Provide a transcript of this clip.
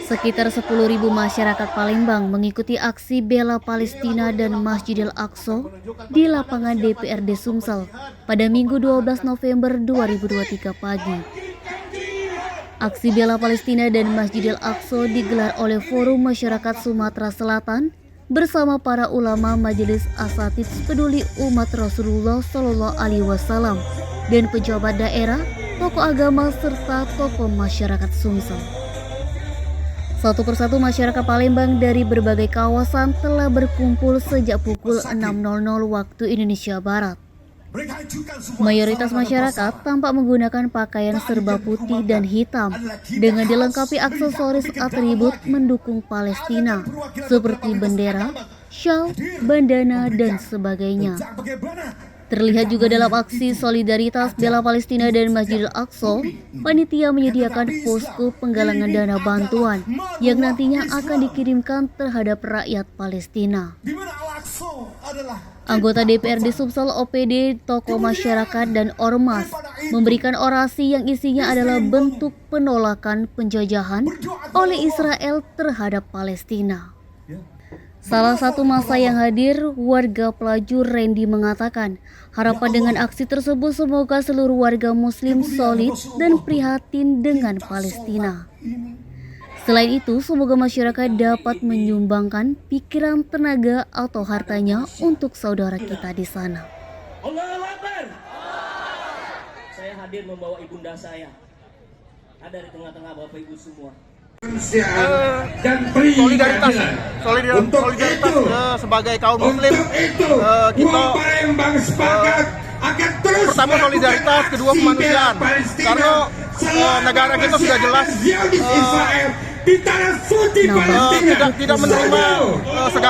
Sekitar 10.000 masyarakat Palembang mengikuti aksi bela Palestina dan Masjidil Aqsa di lapangan DPRD Sumsel pada Minggu 12 November 2023 pagi. Aksi bela Palestina dan Masjidil Aqsa digelar oleh Forum Masyarakat Sumatera Selatan bersama para ulama Majelis Asatidz Peduli Umat Rasulullah Shallallahu Alaihi Wasallam dan pejabat daerah, tokoh agama serta tokoh masyarakat Sumsel. Satu persatu masyarakat Palembang dari berbagai kawasan telah berkumpul sejak pukul 6.00 waktu Indonesia Barat. Mayoritas masyarakat tampak menggunakan pakaian serba putih dan hitam dengan dilengkapi aksesoris atribut mendukung Palestina seperti bendera, syal, bandana, dan sebagainya. Terlihat juga dalam aksi solidaritas bela Palestina dan Masjidil Aqsa, panitia menyediakan posko penggalangan dana bantuan yang nantinya akan dikirimkan terhadap rakyat Palestina. Anggota DPRD Sumsel OPD, tokoh masyarakat dan ormas memberikan orasi yang isinya adalah bentuk penolakan penjajahan oleh Israel terhadap Palestina. Salah satu massa yang hadir, warga Pelaju Randy, mengatakan harapan dengan aksi tersebut semoga seluruh warga muslim solid dan prihatin dengan Palestina. Selain itu, semoga masyarakat dapat menyumbangkan pikiran, tenaga, atau hartanya untuk saudara kita di sana. Allahu Akbar. Saya hadir membawa ibunda saya. Ada di tengah-tengah Bapak Ibu semua. Dan solidaritas sebagai kaum muslim, kita pertama solidaritas, kedua kemanusiaan, karena negara kita sudah jelas tidak menerima segala